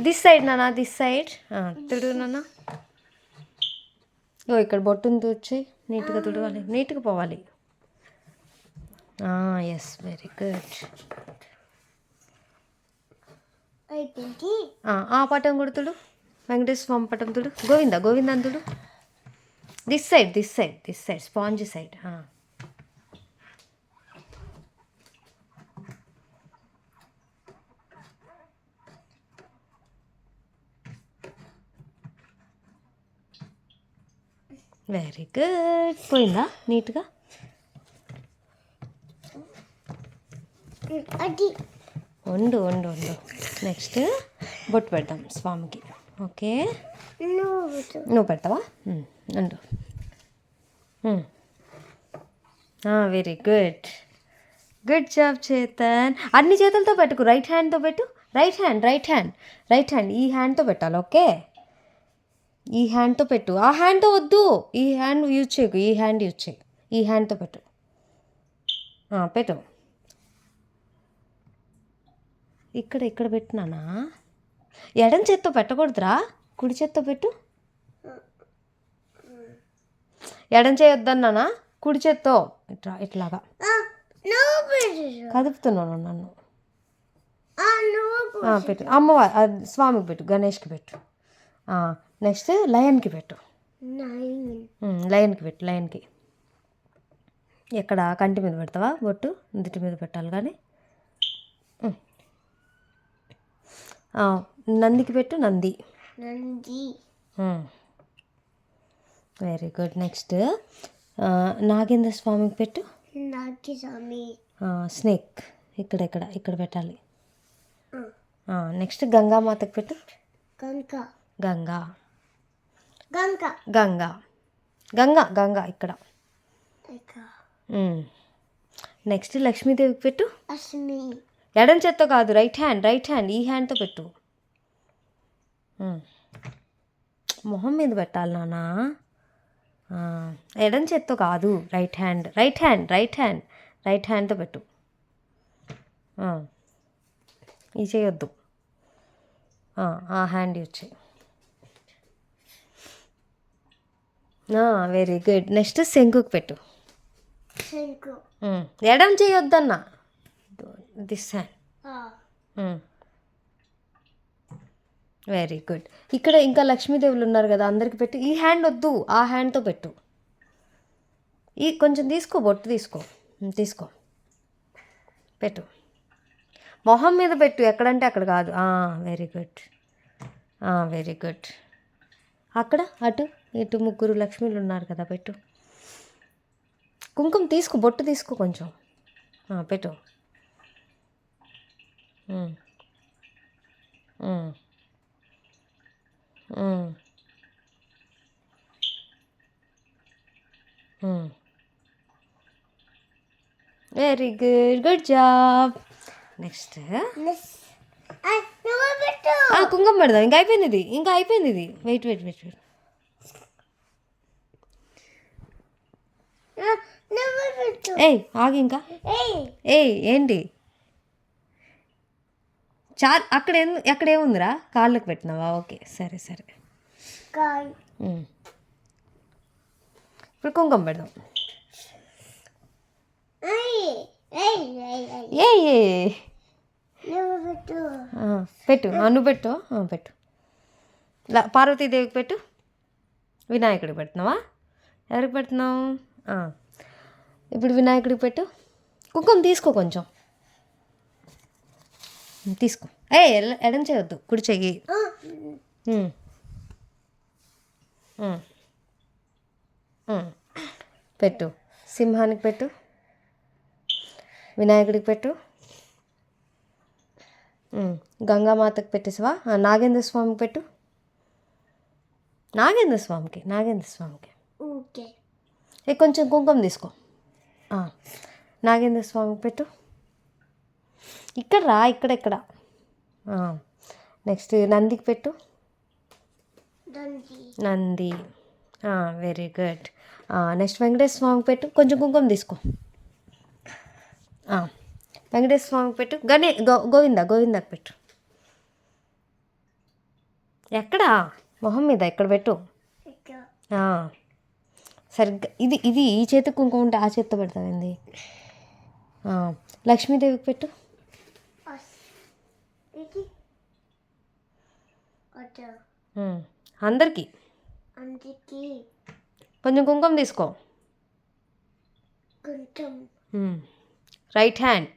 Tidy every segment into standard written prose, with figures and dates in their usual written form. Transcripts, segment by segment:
This side నాన్న, this side. తుడు నాన్న. ఓ ఇక్కడ బొట్టును తూర్చి నీట్గా తుడవాలి, నీట్గా పోవాలి. Yes, very good. ఆ పటం కూడా తుడు, వెంకటేశ్వర స్వామి పటం తుడు. గోవిందా గోవిందా అని తుడు. This side, this side, this side, sponge side. Very good. పోయిందా నీట్గా? వండు వండు వండు. నెక్స్ట్ బొట్టు పెడదాం స్వామికి. ఓకే, నువ్వు పెడతావా? వండు. Very good, good job Chetan. అన్ని చేతులతో పెట్టుకు, రైట్ హ్యాండ్తో పెట్టు. Right hand, right hand, right hand. ఈ హ్యాండ్తో పెట్టాలి. ఓకే, ఈ హ్యాండ్తో పెట్టు. ఆ హ్యాండ్తో వద్దు, ఈ హ్యాండ్ యూజ్ చేయకు, ఈ హ్యాండ్ యూజ్ చేయి. ఈ హ్యాండ్తో పెట్టు. పెట్టు. ఇక్కడ ఇక్కడ పెట్టినానా? ఎడం చేత్తో పెట్టకూడదురా, కుడి చేత్తో పెట్టు. ఎడం చేయొద్దన్నానా? కుడి చేత్తో ఇట్లా, ఇట్లాగా కదుపుతున్నాను నన్ను. పెట్టు. అమ్మవారు స్వామికి పెట్టు, గణేష్కి పెట్టు. నెక్స్ట్ లయన్కి పెట్టు. లయన్కి పెట్టు, లయన్కి. ఎక్కడ కంటి మీద పెడతావా బొట్టు? నుదుటి మీద పెట్టాలి కానీ. నందికి పెట్టు, Nandi. Very good. Next Nagendra స్వామికి పెట్టు. స్నేక్ ఇక్కడ ఇక్కడ ఇక్కడ పెట్టాలి. నెక్స్ట్ గంగామాతకి పెట్టు. గంగా గంగా గంగా గంగా గంగా ఇక్కడ. నెక్స్ట్ లక్ష్మీదేవికి పెట్టు. ఎడం చేత్తో కాదు, రైట్ హ్యాండ్, రైట్ హ్యాండ్. ఈ హ్యాండ్తో పెట్టు. మొహం మీద పెట్టాలి నాన్న. ఎడం చేత్తో కాదు, right hand, right hand, right hand, right హ్యాండ్తో పెట్టు. ఇది చేయొద్దు, ఆ హ్యాండ్ యూజ్ చేయి. Very good. నెక్స్ట్ శంకుకి పెట్టు. ఎడం చేయొద్దన్నా, దిస్ హ్యాండ్. Very good. ఇక్కడ ఇంకా లక్ష్మీదేవులు ఉన్నారు కదా, అందరికి పెట్టు. ఈ హ్యాండ్ వద్దు, ఆ హ్యాండ్తో పెట్టు. ఈ కొంచెం తీసుకో, బొట్టు తీసుకో, తీసుకో, పెట్టు. మొహం మీద పెట్టు, ఎక్కడంటే అక్కడ కాదు. Very good, very good. అక్కడ అటు ఇటు ముగ్గురు లక్ష్మీలు ఉన్నారు కదా, పెట్టు. కుంకుమ తీసుకో, బొట్టు తీసుకో కొంచెం, పెట్టు. Very good, good job. Next కుంకుమ పెడదాం. ఇంకా అయిపోయింది ఇది, ఇంకా అయిపోయింది ఇది. Wait wait wait wait. ఏయ్ ఆగి, ఇంకా ఏంటి అక్కడ అక్కడ ఏముందిరా? కాళ్ళకు పెట్టినావా? ఓకే, సరే సరే. ఇప్పుడు కుంకుమ పెడదాం. పెట్టు, నువ్వు పెట్టు, పెట్టు. పార్వతీదేవికి పెట్టు. వినాయకుడికి పెడుతున్నావా? ఎవరికి పెడుతున్నావు? ఇప్పుడు వినాయకుడికి పెట్టు. కుంకుమ తీసుకో కొంచెం, తీసుకో. ఎడం చేయొద్దు, కుడి చెయ్యి. పెట్టు. సింహానికి పెట్టు, వినాయకుడికి పెట్టు. గంగామాతకి పెట్టేసావా? నాగేంద్ర స్వామికి పెట్టు. నాగేంద్ర స్వామికి, నాగేంద్ర స్వామికి. కొంచెం కుంకుమ తీసుకో. నాగేంద్ర స్వామికి పెట్టు. ఇక్కడ రా, ఇక్కడ ఇక్కడ. నెక్స్ట్ నందికి పెట్టు. Nandi. Very good. Next Venkateswara స్వామికి పెట్టు. కొంచెం కుంకుమ తీసుకో. వెంకటేశ్వర స్వామికి పెట్టు. గోవిందా గోవిందాకి పెట్టు. ఎక్కడా మొహం మీద ఇక్కడ పెట్టు. ఆ, సరిగ్గా ఇది ఇది ఈ చేతికి కుంకుమ ఉంటే ఆ చేతితో పెడతావేంది? లక్ష్మీదేవికి పెట్టు. అందరికీ కొంచెం కుంకుమ తీసుకో. Right hand.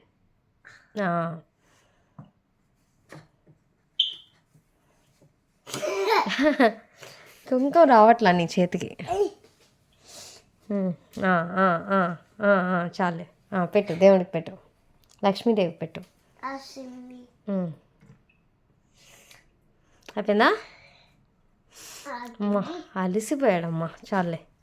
కుంకుమ రావట్లా నీ చేతికి. చాలే, పెట్టు, దేవుడికి పెట్టు, లక్ష్మీదేవికి పెట్టు. అయిపోయిందా? అమ్మా అలిసిపోయాడమ్మా, చాలే.